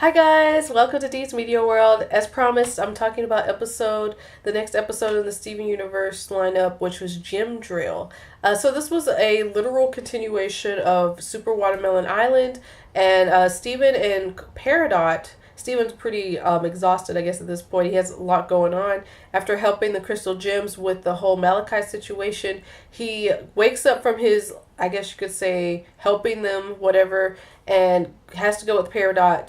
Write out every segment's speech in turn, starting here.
Hi guys, welcome to Dee's Media World. As promised, I'm talking about the next episode in the Steven Universe lineup, which was Gym Drill. So this was a literal continuation of Super Watermelon Island, and Steven and Peridot. Steven's pretty exhausted, I guess, at this point. He has a lot going on. After helping the Crystal Gems with the whole Malachi situation, he wakes up from his, I guess you could say, helping them, whatever, and has to go with Peridot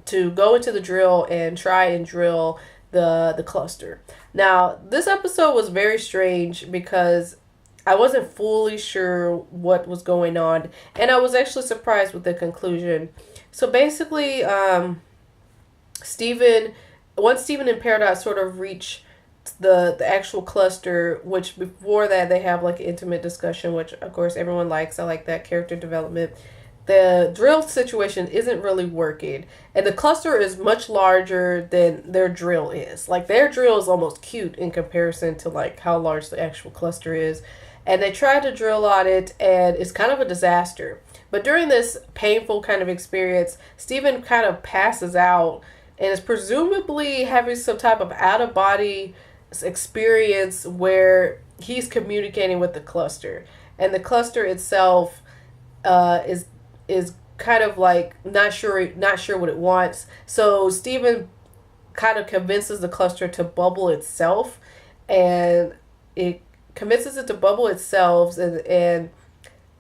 to go into the drill and try and drill the cluster. Now, this episode was very strange because I wasn't fully sure what was going on, and I was actually surprised with the conclusion. So basically, once Steven and Peridot sort of reach the actual cluster, which before that they have like an intimate discussion, which of course everyone likes. I like that character development. The drill situation isn't really working, and the cluster is much larger than their drill is. Like, their drill is almost cute in comparison to like how large the actual cluster is. And they try to drill on it, and it's kind of a disaster. But during this painful kind of experience, Steven kind of passes out and is presumably having some type of out-of-body experience where he's communicating with the cluster. And the cluster itself is kind of like not sure what it wants. So Steven kind of convinces the cluster to bubble itself, and it convinces it to bubble itself and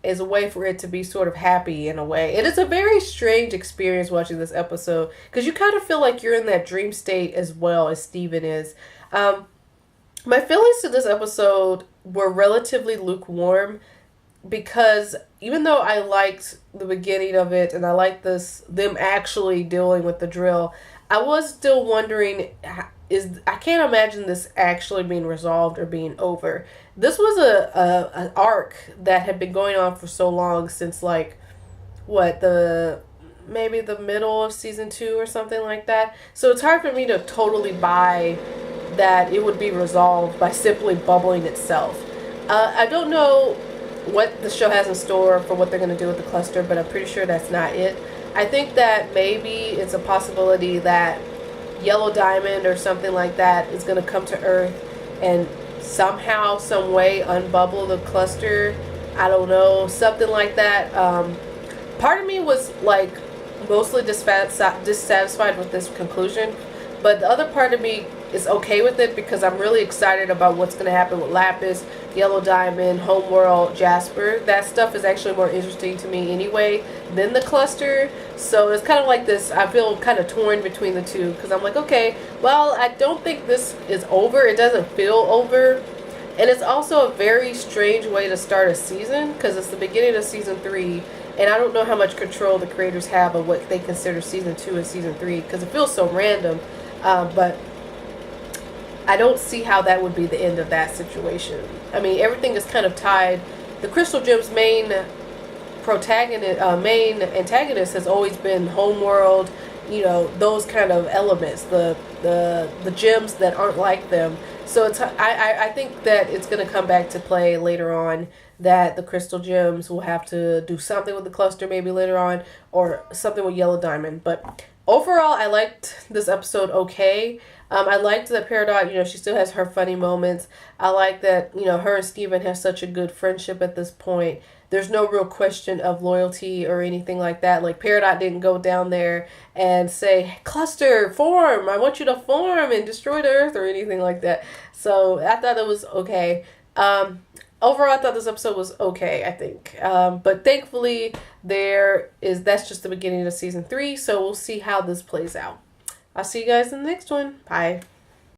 is a way for it to be sort of happy in a way. It is a very strange experience watching this episode because you kind of feel like you're in that dream state as well as Steven is. My feelings to this episode were relatively lukewarm because even though I liked the beginning of it and I liked them actually dealing with the drill, I was still wondering, I can't imagine this actually being resolved or being over. This was an arc that had been going on for so long, since like maybe the middle of season 2 or something like that. So it's hard for me to totally buy that it would be resolved by simply bubbling itself. I don't know what the show has in store for what they're going to do with the cluster, but I'm pretty sure that's not it. I think that maybe it's a possibility that Yellow Diamond or something like that is going to come to Earth and somehow, some way unbubble the cluster. I don't know, something like that. Part of me was like mostly dissatisfied with this conclusion, but the other part of me is okay with it because I'm really excited about what's going to happen with Lapis, Yellow Diamond, Homeworld, Jasper. That stuff is actually more interesting to me anyway than the cluster. So it's kind of like this, I feel kind of torn between the two because I'm like, okay, well, I don't think this is over. It doesn't feel over. And it's also a very strange way to start a season because it's the beginning of season 3, and I don't know how much control the creators have of what they consider season 2 and season 3 because it feels so random. But I don't see how that would be the end of that situation. I mean, everything is kind of tied. The Crystal Gems' main antagonist has always been Homeworld, those kind of elements, the gems that aren't like them. So I think that it's going to come back to play later on, that the Crystal Gems will have to do something with the cluster maybe later on, or something with Yellow Diamond. But overall, I liked this episode okay. I liked that Peridot, she still has her funny moments. I like that, her and Steven have such a good friendship at this point. There's no real question of loyalty or anything like that. Like, Peridot didn't go down there and say, cluster, form, I want you to form and destroy the Earth or anything like that. So I thought it was okay. Overall, I thought this episode was okay, I think. But thankfully, that's just the beginning of season 3, so we'll see how this plays out. I'll see you guys in the next one. Bye.